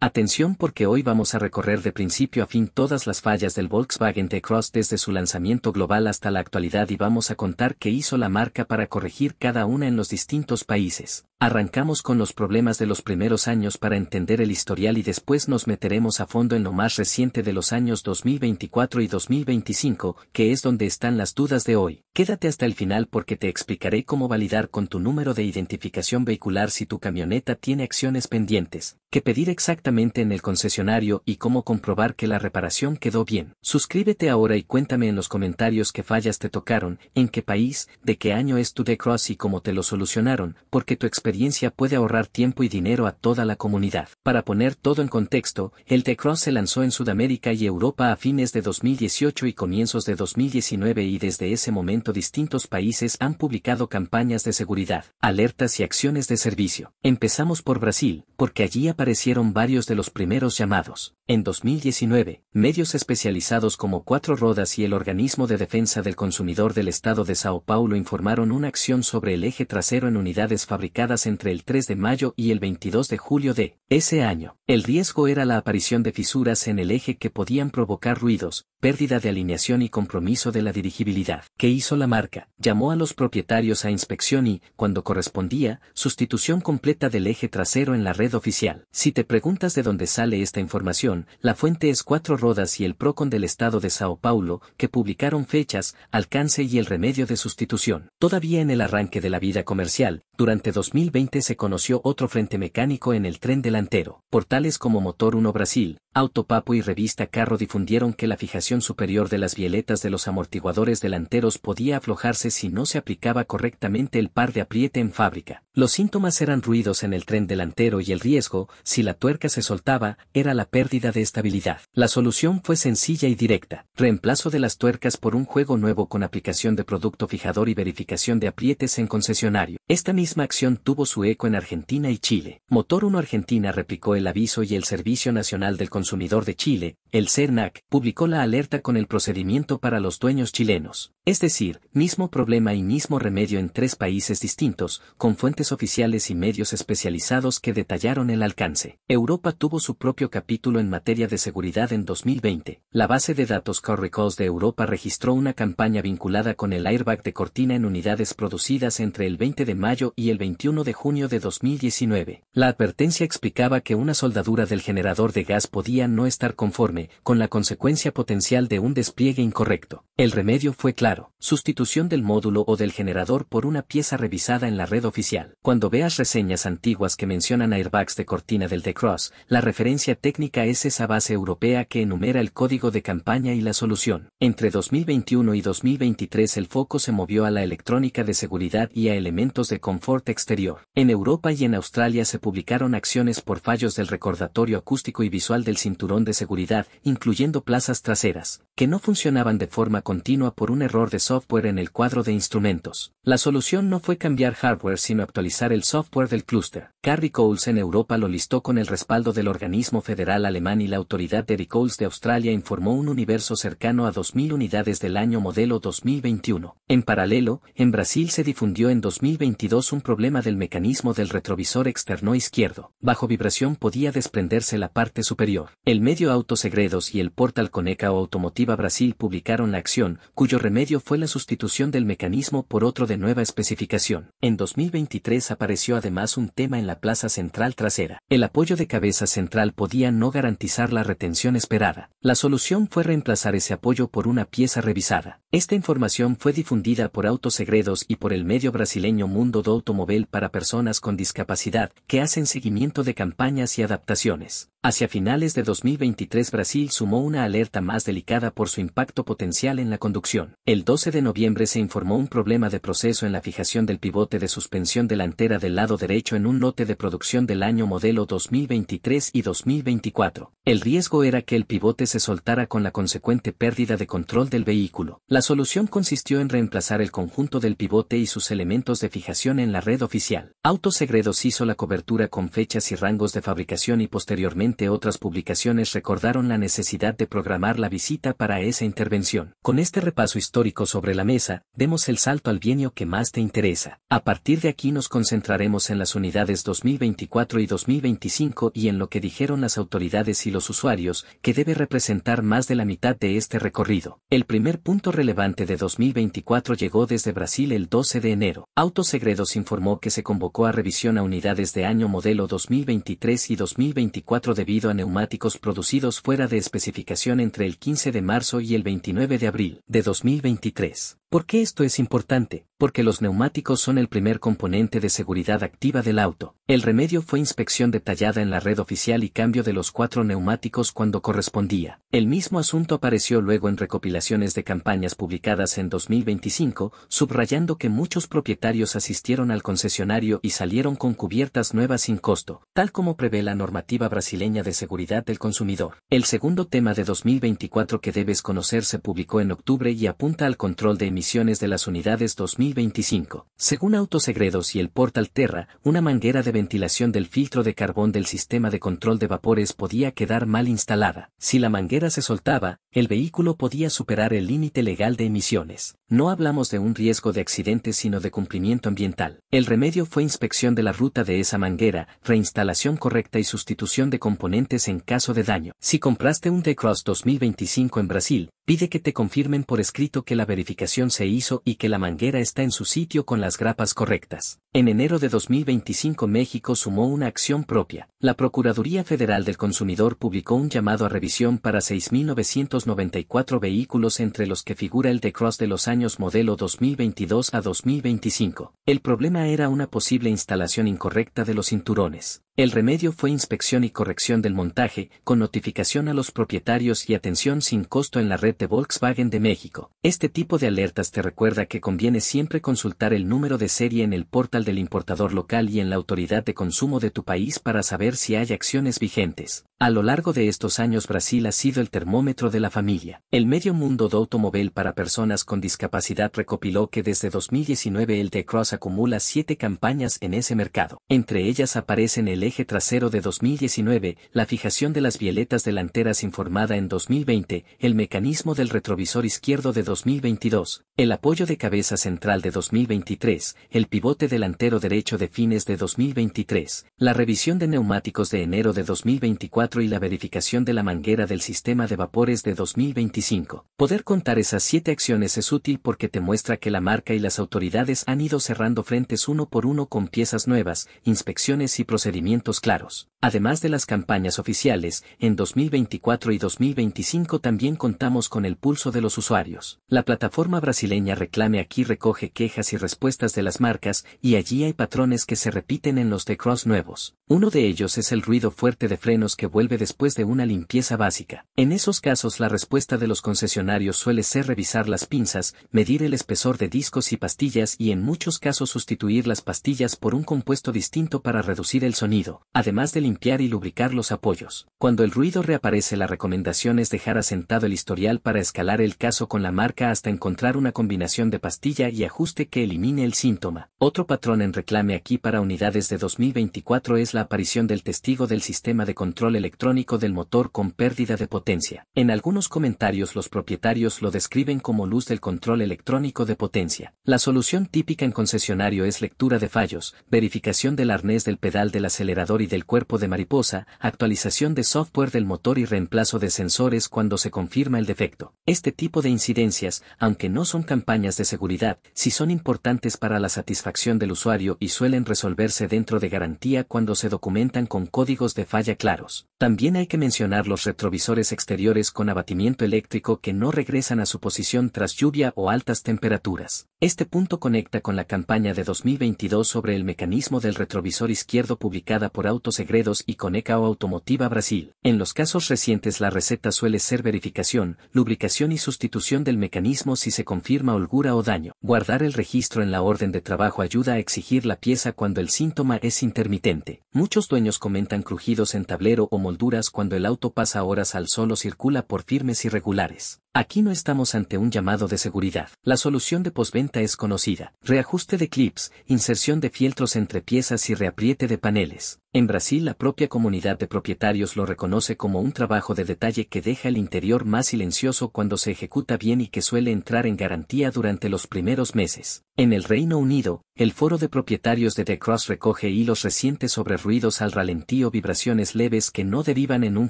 Atención porque hoy vamos a recorrer de principio a fin todas las fallas del Volkswagen T-Cross desde su lanzamiento global hasta la actualidad y vamos a contar qué hizo la marca para corregir cada una en los distintos países. Arrancamos con los problemas de los primeros años para entender el historial y después nos meteremos a fondo en lo más reciente de los años 2024 y 2025, que es donde están las dudas de hoy. Quédate hasta el final porque te explicaré cómo validar con tu número de identificación vehicular si tu camioneta tiene acciones pendientes, qué pedir exactamente en el concesionario y cómo comprobar que la reparación quedó bien. Suscríbete ahora y cuéntame en los comentarios qué fallas te tocaron, en qué país, de qué año es tu T-Cross y cómo te lo solucionaron, porque tu experiencia puede ahorrar tiempo y dinero a toda la comunidad. Para poner todo en contexto, el T-Cross se lanzó en Sudamérica y Europa a fines de 2018 y comienzos de 2019 y desde ese momento distintos países han publicado campañas de seguridad, alertas y acciones de servicio. Empezamos por Brasil, porque allí aparecieron varios de los primeros llamados. En 2019, medios especializados como Cuatro Rodas y el Organismo de Defensa del Consumidor del Estado de Sao Paulo informaron una acción sobre el eje trasero en unidades fabricadas entre el 3 de mayo y el 22 de julio de ese año. El riesgo era la aparición de fisuras en el eje que podían provocar ruidos, pérdida de alineación y compromiso de la dirigibilidad. ¿Qué hizo la marca? Llamó a los propietarios a inspección y, cuando correspondía, sustitución completa del eje trasero en la red oficial. Si te preguntas de dónde sale esta información, la fuente es Cuatro Rodas y el Procon del Estado de Sao Paulo, que publicaron fechas, alcance y el remedio de sustitución. Todavía en el arranque de la vida comercial, durante 2020 se conoció otro frente mecánico en el tren delantero. Portales como Motor 1 Brasil, Autopapo y Revista Carro difundieron que la fijación superior de las bieletas de los amortiguadores delanteros podía aflojarse si no se aplicaba correctamente el par de apriete en fábrica. Los síntomas eran ruidos en el tren delantero y el riesgo, si la tuerca se soltaba, era la pérdida de estabilidad. La solución fue sencilla y directa: reemplazo de las tuercas por un juego nuevo con aplicación de producto fijador y verificación de aprietes en concesionario. Esta misma acción tuvo su eco en Argentina y Chile. Motor 1 Argentina replicó el aviso y el Servicio Nacional del Consumidor de Chile, el SERNAC, publicó la alerta con el procedimiento para los dueños chilenos. Es decir, mismo problema y mismo remedio en tres países distintos, con fuentes oficiales y medios especializados que detallaron el alcance. Europa tuvo su propio capítulo en materia de seguridad en 2020. La base de datos Car Recalls de Europa registró una campaña vinculada con el airbag de cortina en unidades producidas entre el 20 de mayo y el 21 de junio de 2019. La advertencia explicaba que una soldadura del generador de gas podía no estar conforme, con la consecuencia potencial de un despliegue incorrecto. El remedio fue claro: sustitución del módulo o del generador por una pieza revisada en la red oficial. Cuando veas reseñas antiguas que mencionan airbags de cortina del T-Cross, la referencia técnica es esa base europea que enumera el código de campaña y la solución. Entre 2021 y 2023 el foco se movió a la electrónica de seguridad y a elementos de confort exterior. En Europa y en Australia se publicaron acciones por fallos del recordatorio acústico y visual del cinturón de seguridad, incluyendo plazas traseras, que no funcionaban de forma continua por un error de software en el cuadro de instrumentos. La solución no fue cambiar hardware sino actualizar el software del clúster. Car Recalls en Europa lo listó con el respaldo del organismo federal alemán y la autoridad de Recalls de Australia informó un universo cercano a 2.000 unidades del año modelo 2021. En paralelo, en Brasil se difundió en 2022 un problema del mecanismo del retrovisor externo izquierdo. Bajo vibración podía desprenderse la parte superior. El medio Autosegredos y el portal Conecao Automotiva Brasil publicaron la acción, cuyo remedio fue la sustitución del mecanismo por otro de nueva especificación. En 2023 apareció además un tema en la plaza central trasera. El apoyo de cabeza central podía no garantizar la retención esperada. La solución fue reemplazar ese apoyo por una pieza revisada. Esta información fue difundida por Autosegredos y por el medio brasileño Mundo do Automóvel para personas con discapacidad, que hacen seguimiento de campañas y adaptaciones. Hacia finales de 2023 Brasil sumó una alerta más delicada por su impacto potencial en la conducción. El 12 de noviembre se informó un problema de proceso en la fijación del pivote de suspensión delantera del lado derecho en un lote de producción del año modelo 2023 y 2024. El riesgo era que el pivote se soltara con la consecuente pérdida de control del vehículo. La solución consistió en reemplazar el conjunto del pivote y sus elementos de fijación en la red oficial. Autosegredos hizo la cobertura con fechas y rangos de fabricación y posteriormente posteriormente otras publicaciones recordaron la necesidad de programar la visita para esa intervención. Con este repaso histórico sobre la mesa, demos el salto al bienio que más te interesa. A partir de aquí nos concentraremos en las unidades 2024 y 2025 y en lo que dijeron las autoridades y los usuarios, que debe representar más de la mitad de este recorrido. El primer punto relevante de 2024 llegó desde Brasil el 12 de enero. Autosegredos informó que se convocó a revisión a unidades de año modelo 2023 y 2024 debido a neumáticos producidos fuera de especificación entre el 15 de marzo y el 29 de abril de 2023. ¿Por qué esto es importante? Porque los neumáticos son el primer componente de seguridad activa del auto. El remedio fue inspección detallada en la red oficial y cambio de los 4 neumáticos cuando correspondía. El mismo asunto apareció luego en recopilaciones de campañas publicadas en 2025, subrayando que muchos propietarios asistieron al concesionario y salieron con cubiertas nuevas sin costo, tal como prevé la normativa brasileña de seguridad del consumidor. El segundo tema de 2024 que debes conocer se publicó en octubre y apunta al control de emisiones de las unidades 2025. Según Autosegredos y el portal Terra, una manguera de ventilación del filtro de carbón del sistema de control de vapores podía quedar mal instalada. Si la manguera se soltaba, el vehículo podía superar el límite legal de emisiones. No hablamos de un riesgo de accidente sino de cumplimiento ambiental. El remedio fue inspección de la ruta de esa manguera, reinstalación correcta y sustitución de componentes en caso de daño. Si compraste un T-Cross 2025 en Brasil, pide que te confirmen por escrito que la verificación se hizo y que la manguera está en su sitio con las grapas correctas. En enero de 2025 México sumó una acción propia. La Procuraduría Federal del Consumidor publicó un llamado a revisión para 6.994 vehículos entre los que figura el T-Cross de los años modelo 2022 a 2025. El problema era una posible instalación incorrecta de los cinturones. El remedio fue inspección y corrección del montaje, con notificación a los propietarios y atención sin costo en la red de Volkswagen de México. Este tipo de alertas te recuerda que conviene siempre consultar el número de serie en el portal del importador local y en la autoridad de consumo de tu país para saber si hay acciones vigentes. A lo largo de estos años Brasil ha sido el termómetro de la familia. El medio mundo de automóvil para personas con discapacidad recopiló que desde 2019 el T-Cross acumula 7 campañas en ese mercado. Entre ellas aparecen el eje trasero de 2019, la fijación de las bieletas delanteras informada en 2020, el mecanismo del retrovisor izquierdo de 2022, el apoyo de cabeza central de 2023, el pivote delantero derecho de fines de 2023, la revisión de neumáticos de enero de 2024 y la verificación de la manguera del sistema de vapores de 2025. Poder contar esas 7 acciones es útil porque te muestra que la marca y las autoridades han ido cerrando frentes uno por uno con piezas nuevas, inspecciones y procedimientos claros. Además de las campañas oficiales, en 2024 y 2025 también contamos con el pulso de los usuarios. La plataforma brasileña Reclame Aquí recoge quejas y respuestas de las marcas, y allí hay patrones que se repiten en los T-Cross nuevos. Uno de ellos es el ruido fuerte de frenos que vuelve después de una limpieza básica. En esos casos la respuesta de los concesionarios suele ser revisar las pinzas, medir el espesor de discos y pastillas y en muchos casos sustituir las pastillas por un compuesto distinto para reducir el sonido, además de limpiar y lubricar los apoyos. Cuando el ruido reaparece, la recomendación es dejar asentado el historial para escalar el caso con la marca hasta encontrar una combinación de pastilla y ajuste que elimine el síntoma. Otro patrón en Reclame Aquí para unidades de 2024 es la aparición del testigo del sistema de control electrónico del motor con pérdida de potencia. En algunos comentarios los propietarios lo describen como luz del control electrónico de potencia. La solución típica en concesionario es lectura de fallos, verificación del arnés del pedal del acelerador y del cuerpo de mariposa, actualización de software del motor y reemplazo de sensores cuando se confirma el defecto. Este tipo de incidencias, aunque no son campañas de seguridad, sí son importantes para la satisfacción del usuario y suelen resolverse dentro de garantía cuando se documentan con códigos de falla claros. También hay que mencionar los retrovisores exteriores con abatimiento eléctrico que no regresan a su posición tras lluvia o altas temperaturas. Este punto conecta con la campaña de 2022 sobre el mecanismo del retrovisor izquierdo publicada por Autosegredos y Conecao Automotiva Brasil. En los casos recientes la receta suele ser verificación, lubricación y sustitución del mecanismo si se confirma holgura o daño. Guardar el registro en la orden de trabajo ayuda a exigir la pieza cuando el síntoma es intermitente. Muchos dueños comentan crujidos en tablero o molduras cuando el auto pasa horas al sol o circula por firmes irregulares. Aquí no estamos ante un llamado de seguridad. La solución de postventa es conocida. Reajuste de clips, inserción de fieltros entre piezas y reapriete de paneles. En Brasil la propia comunidad de propietarios lo reconoce como un trabajo de detalle que deja el interior más silencioso cuando se ejecuta bien y que suele entrar en garantía durante los primeros meses. En el Reino Unido, el foro de propietarios de The Cross recoge hilos recientes sobre ruidos al ralentí o vibraciones leves que no derivan en un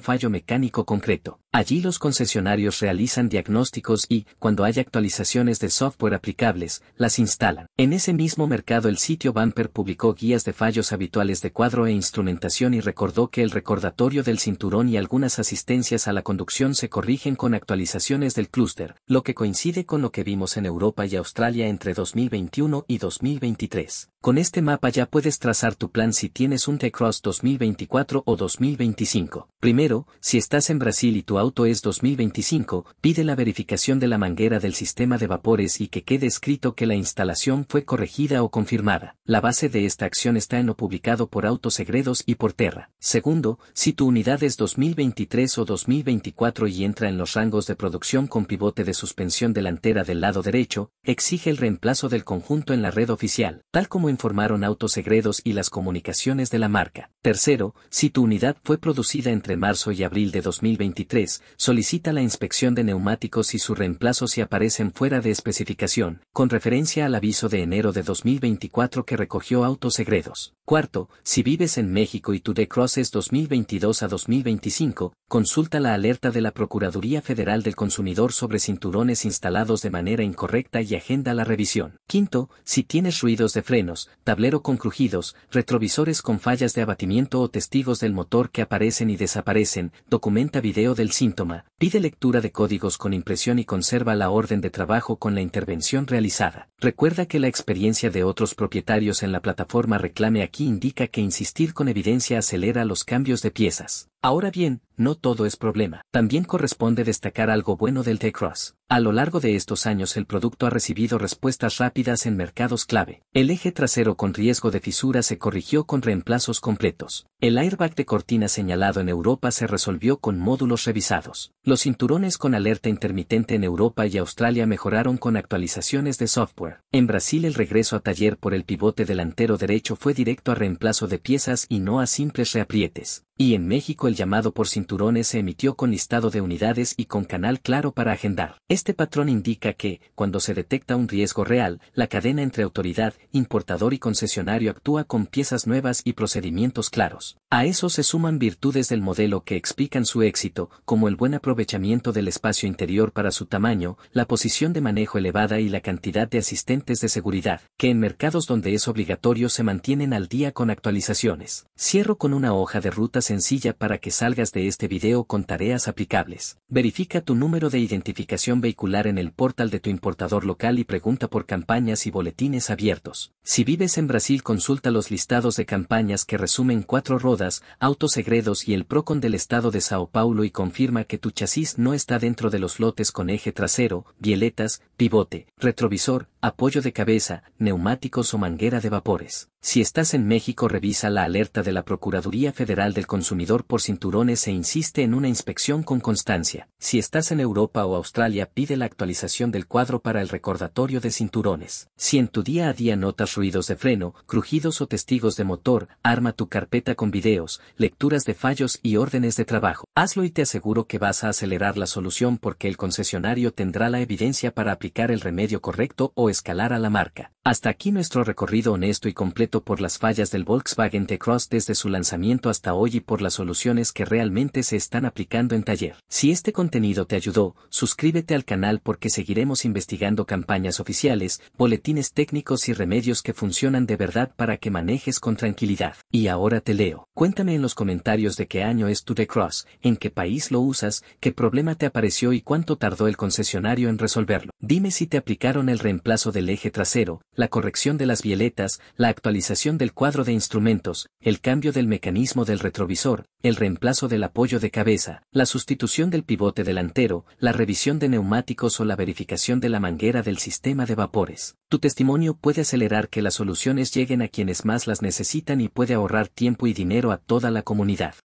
fallo mecánico concreto. Allí los concesionarios realizan diagnósticos y, cuando hay actualizaciones de software aplicables, las instalan. En ese mismo mercado el sitio Bumper publicó guías de fallos habituales de cuadro e instrumentación y recordó que el recordatorio del cinturón y algunas asistencias a la conducción se corrigen con actualizaciones del clúster, lo que coincide con lo que vimos en Europa y Australia entre 2021 y 2023. Con este mapa ya puedes trazar tu plan si tienes un T-Cross 2024 o 2025. Primero, si estás en Brasil y tu auto es 2025, pide la verificación de la manguera del sistema de vapores y que quede escrito que la instalación fue corregida o confirmada. La base de esta acción está en lo publicado por Autosegredos y por Terra. Segundo, si tu unidad es 2023 o 2024 y entra en los rangos de producción con pivote de suspensión delantera del lado derecho, exige el reemplazo del conjunto en la red oficial, tal como informaron Autosegredos y las comunicaciones de la marca. Tercero, si tu unidad fue producida entre marzo y abril de 2023, solicita la inspección de neumáticos y su reemplazo si aparecen fuera de especificación, con referencia al aviso de enero de 2024 que recogió Autosegredos. Cuarto, si vives en México y tu T-Cross es 2022 a 2025, consulta la alerta de la Procuraduría Federal del Consumidor sobre cinturones instalados de manera incorrecta y agenda la revisión. Quinto, si tienes ruidos de frenos, tablero con crujidos, retrovisores con fallas de abatimiento o testigos del motor que aparecen y desaparecen, documenta video del síntoma, pide lectura de códigos con impresión y conserva la orden de trabajo con la intervención realizada. Recuerda que la experiencia de otros propietarios en la plataforma Reclame Aquí indica que insistir con evidencia acelera los cambios de piezas. Ahora bien, no todo es problema. También corresponde destacar algo bueno del T-Cross. A lo largo de estos años el producto ha recibido respuestas rápidas en mercados clave. El eje trasero con riesgo de fisura se corrigió con reemplazos completos. El airbag de cortina señalado en Europa se resolvió con módulos revisados. Los cinturones con alerta intermitente en Europa y Australia mejoraron con actualizaciones de software. En Brasil el regreso a taller por el pivote delantero derecho fue directo a reemplazo de piezas y no a simples reaprietes. Y en México el llamado por cinturones se emitió con listado de unidades y con canal claro para agendar. Este patrón indica que, cuando se detecta un riesgo real, la cadena entre autoridad, importador y concesionario actúa con piezas nuevas y procedimientos claros. A eso se suman virtudes del modelo que explican su éxito, como el buen aprovechamiento del espacio interior para su tamaño, la posición de manejo elevada y la cantidad de asistentes de seguridad, que en mercados donde es obligatorio se mantienen al día con actualizaciones. Cierro con una hoja de ruta sencilla para que salgas de este video con tareas aplicables. Verifica tu número de identificación vehicular en el portal de tu importador local y pregunta por campañas y boletines abiertos. Si vives en Brasil, consulta los listados de campañas que resumen 4 rodas, Autosegredos y el Procon del estado de Sao Paulo y confirma que tu chasis no está dentro de los lotes con eje trasero, bieletas, pivote, retrovisor, apoyo de cabeza, neumáticos o manguera de vapores. Si estás en México, revisa la alerta de la Procuraduría Federal del Consumidor por cinturones e insiste en una inspección con constancia. Si estás en Europa o Australia, pide la actualización del cuadro para el recordatorio de cinturones. Si en tu día a día notas ruidos de freno, crujidos o testigos de motor, arma tu carpeta con videos, lecturas de fallos y órdenes de trabajo. Hazlo y te aseguro que vas a acelerar la solución porque el concesionario tendrá la evidencia para aplicar el remedio correcto o escalar a la marca. Hasta aquí nuestro recorrido honesto y completo por las fallas del Volkswagen T-Cross desde su lanzamiento hasta hoy y por las soluciones que realmente se están aplicando en taller. Si este contenido te ayudó, suscríbete al canal porque seguiremos investigando campañas oficiales, boletines técnicos y remedios que funcionan de verdad para que manejes con tranquilidad. Y ahora te leo. Cuéntame en los comentarios de qué año es tu T-Cross, en qué país lo usas, qué problema te apareció y cuánto tardó el concesionario en resolverlo. Dime si te aplicaron el reemplazo del eje trasero, la corrección de las bieletas, la actualización del cuadro de instrumentos, el cambio del mecanismo del retrovisor, el reemplazo del apoyo de cabeza, la sustitución del pivote delantero, la revisión de neumáticos o la verificación de la manguera del sistema de vapores. Tu testimonio puede acelerar que las soluciones lleguen a quienes más las necesitan y puede ahorrar tiempo y dinero a toda la comunidad.